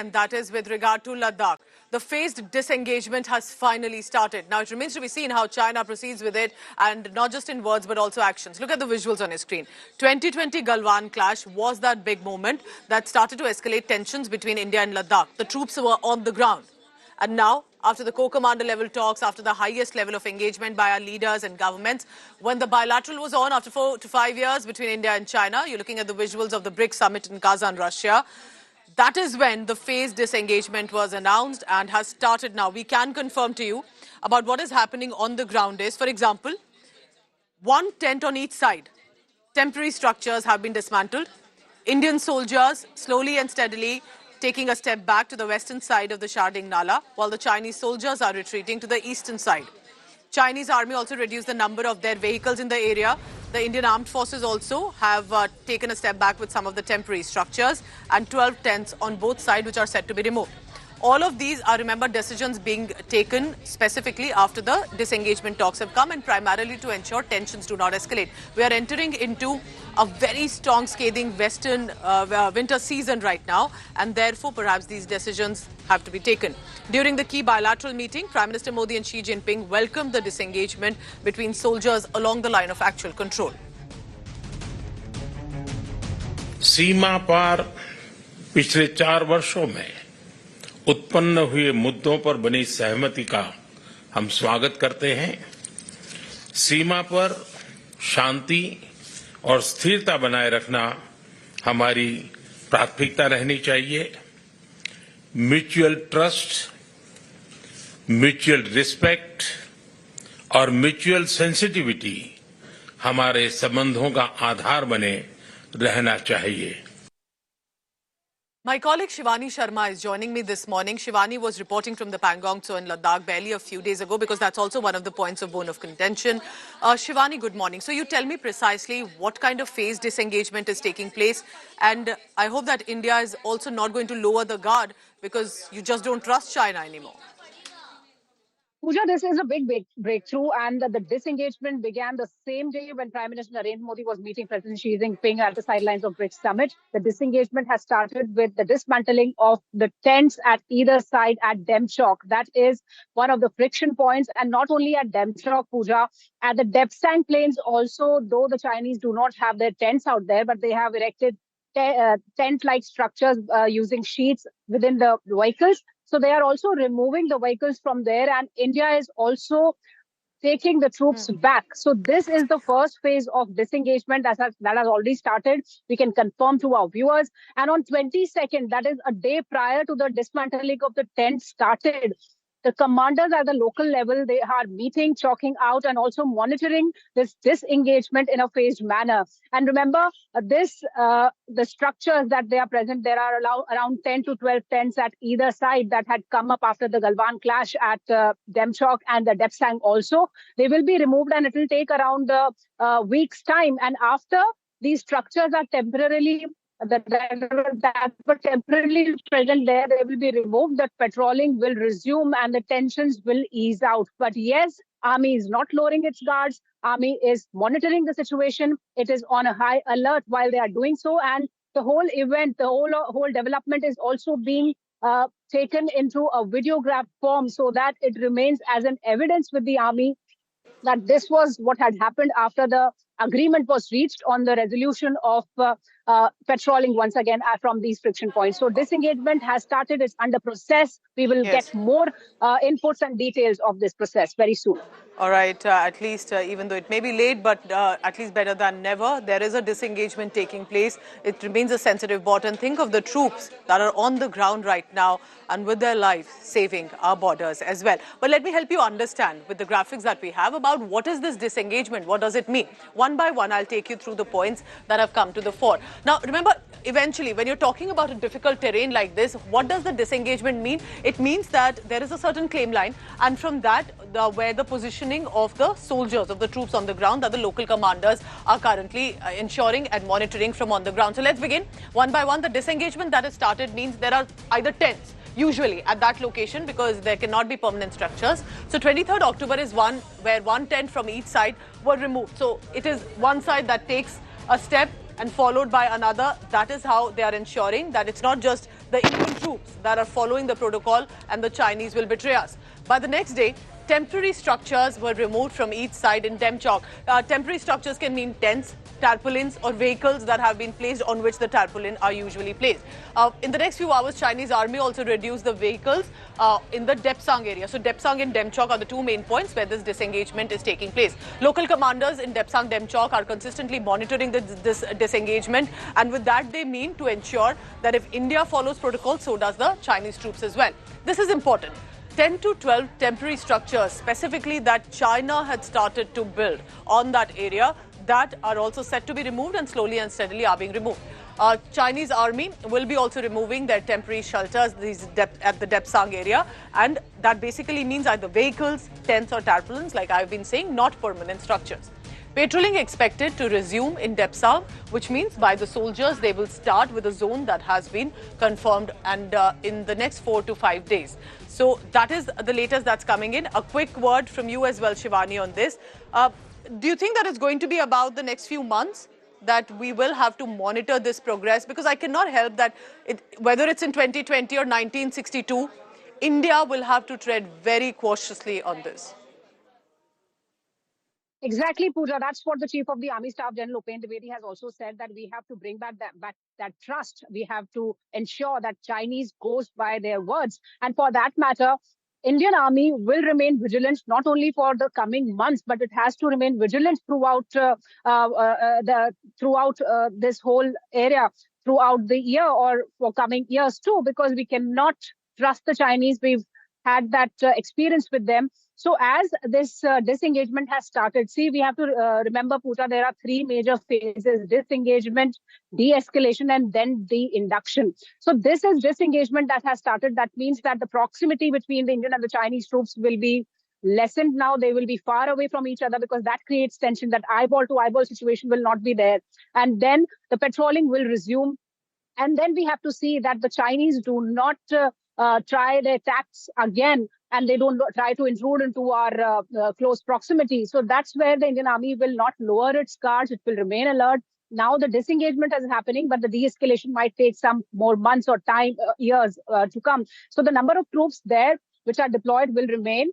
and that is with regard to Ladakh. The phased disengagement has finally started. Now, it remains to be seen how China proceeds with it, and not just in words, but also actions. Look at the visuals on your screen. 2020 Galwan clash was that big moment that started to escalate tensions between India and Ladakh. The troops were on the ground. And now, after the co-commander level talks, after the highest level of engagement by our leaders and governments, when the bilateral was on after 4 to 5 years between India and China, you're looking at the visuals of the BRICS summit in Kazan, Russia. That is when the phased disengagement was announced and has started now. We can confirm to you about what is happening on the ground is, for example, one tent on each side. Temporary structures have been dismantled. Indian soldiers slowly and steadily taking a step back to the western side of the Sharding Nala, while the Chinese soldiers are retreating to the eastern side. Chinese army also reduced the number of their vehicles in the area. The Indian armed forces also have taken a step back with some of the temporary structures, and 12 tents on both sides which are set to be removed. All of these are, remember, decisions being taken specifically after the disengagement talks have come, and primarily to ensure tensions do not escalate. We are entering into a very strong, scathing western winter season right now, and therefore perhaps these decisions have to be taken. During the key bilateral meeting, Prime Minister Modi and Xi Jinping welcomed the disengagement between soldiers along the line of actual control. सीमा पार पिछले 4 वर्षों में उत्पन्न हुए मुद्दों पर बनी सहमति का हम स्वागत करते हैं। सीमा पर शांति और स्थिरता बनाए रखना हमारी प्राथमिकता रहनी चाहिए। म्यूचुअल ट्रस्ट, म्यूचुअल रिस्पेक्ट और म्यूचुअल सेंसिटिविटी हमारे संबंधों का आधार बने रहना चाहिए। My colleague Shivani Sharma is joining me this morning. Shivani was reporting from the Pangong Tso in Ladakh barely a few days ago, because that's also one of the points of bone of contention. Shivani, good morning. So you tell me precisely what kind of phased disengagement is taking place, and I hope that India is also not going to lower the guard because you just don't trust China anymore. Pooja, this is a big breakthrough, and the disengagement began the same day when Prime Minister Narendra Modi was meeting President Xi Jinping at the sidelines of BRICS summit. The disengagement has started with the dismantling of the tents at either side at Demchok. That is one of the friction points, and not only at Demchok, Pooja, at the Depsang plains also, though the Chinese do not have their tents out there, but they have erected tent-like structures using sheets within the vehicles. So they are also removing the vehicles from there, and India is also taking the troops back. So this is the first phase of disengagement that has already started. We can confirm to our viewers. And on 22nd, that is a day prior to the dismantling of the tent started, the commanders at the local level, they are meeting, chalking out, and also monitoring this disengagement in a phased manner. And remember, the structures that they are present, there are around 10 to 12 tents at either side that had come up after the Galwan clash at Demchok and the Depsang also. They will be removed, and it will take around a week's time. And after these structures are temporarily that were temporarily present there, they will be removed. The patrolling will resume and the tensions will ease out. But yes, Army is not lowering its guards. Army is monitoring the situation. It is on a high alert while they are doing so. And the whole event, the whole development is also being taken into a videograph form so that it remains as an evidence with the Army that this was what had happened after the agreement was reached on the resolution of patrolling once again from these friction points. So disengagement has started. It's under process. We will get more inputs and details of this process very soon. All right, at least even though it may be late, but at least better than never. There is a disengagement taking place. It remains a sensitive button. Think of the troops that are on the ground right now and with their lives saving our borders as well. But let me help you understand with the graphics that we have about what is this disengagement, what does it mean? One by one, I'll take you through the points that have come to the fore. Now, remember, eventually, when you're talking about a difficult terrain like this, what does the disengagement mean? It means that there is a certain claim line, and from that, where the positioning of the soldiers, of the troops on the ground, that the local commanders are currently ensuring and monitoring from on the ground. So let's begin. One by one, the disengagement that has started means there are either tents, usually at that location, because there cannot be permanent structures. So 23rd October is one where one tent from each side were removed. So it is one side that takes a step and followed by another. That is how they are ensuring that it's not just the Indian troops that are following the protocol and the Chinese will betray us. By the next day, temporary structures were removed from each side in Demchok. Temporary structures can mean tents, tarpaulins or vehicles that have been placed on which the tarpaulin are usually placed. In the next few hours, Chinese army also reduced the vehicles in the Depsang area. So Depsang and Demchok are the two main points where this disengagement is taking place. Local commanders in Depsang, Demchok are consistently monitoring this disengagement, and with that they mean to ensure that if India follows protocol, so does the Chinese troops as well. This is important. 10 to 12 temporary structures specifically that China had started to build on that area that are also set to be removed and slowly and steadily are being removed. Chinese army will be also removing their temporary shelters at the Depsang area, and that basically means either vehicles, tents or tarpaulins, like I've been saying, not permanent structures. Patrolling expected to resume in Depsang, which means by the soldiers they will start with a zone that has been confirmed and in the next 4 to 5 days. So that is the latest that's coming in. A quick word from you as well, Shivani, on this. Do you think that it's going to be about the next few months that we will have to monitor this progress? Because I cannot help that whether it's in 2020 or 1962, India will have to tread very cautiously on this. Exactly, Pooja. That's what the Chief of the Army Staff, General Upen Dwivedi, has also said, that we have to bring back that trust. We have to ensure that Chinese goes by their words. And for that matter, Indian Army will remain vigilant, not only for the coming months, but it has to remain vigilant throughout this whole area, throughout the year or for coming years too, because we cannot trust the Chinese. We've had that experience with them. So as this disengagement has started, see, we have to remember, Pooja, there are three major phases: disengagement, de-escalation, and then de-induction. So this is disengagement that has started. That means that the proximity between the Indian and the Chinese troops will be lessened now. They will be far away from each other because that creates tension. That eyeball-to-eyeball situation will not be there. And then the patrolling will resume. And then we have to see that the Chinese do not try their attacks again, and they don't try to intrude into our close proximity. So that's where the Indian Army will not lower its guards. It will remain alert. Now the disengagement is happening, but the de-escalation might take some more months or years to come. So the number of troops there which are deployed will remain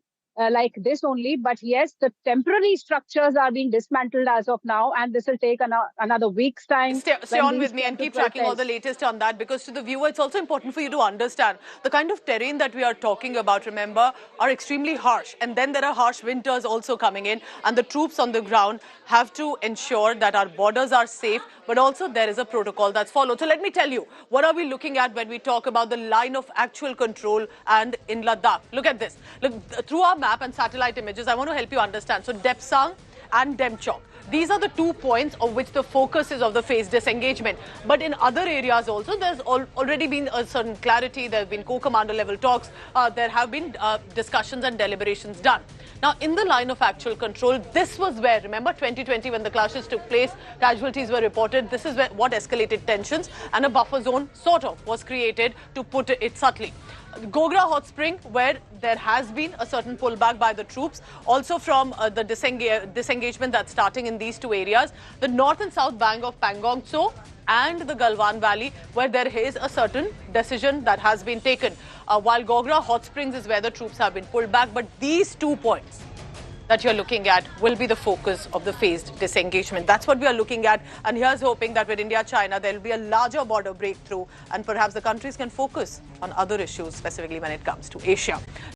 like this only. But yes, the temporary structures are being dismantled as of now, and this will take another week's time. Stay on with me and keep tracking all the latest on that, because to the viewer, it's also important for you to understand the kind of terrain that we are talking about, remember, are extremely harsh. And then there are harsh winters also coming in, and the troops on the ground have to ensure that our borders are safe, but also there is a protocol that's followed. So let me tell you, what are we looking at when we talk about the line of actual control and in Ladakh? Look at this. Look, through our map and satellite images, I want to help you understand. So Depsang and Demchok, these are the 2 points of which the focus is of the phase disengagement. But in other areas also, there's already been a certain clarity. There have been co-commander level talks. There have been discussions and deliberations done. Now, in the line of actual control, this was where, remember 2020 when the clashes took place, casualties were reported. This is what escalated tensions, and a buffer zone sort of was created, to put it subtly. Gogra Hot Spring, where there has been a certain pullback by the troops, also from the disengagement that's starting in these two areas. The north and south bank of Pangong Tso and the Galwan Valley, where there is a certain decision that has been taken. While Gogra Hot Springs is where the troops have been pulled back, but these 2 points that you're looking at will be the focus of the phased disengagement. That's what we are looking at. And here's hoping that with India-China, there will be a larger border breakthrough, and perhaps the countries can focus on other issues, specifically when it comes to Asia.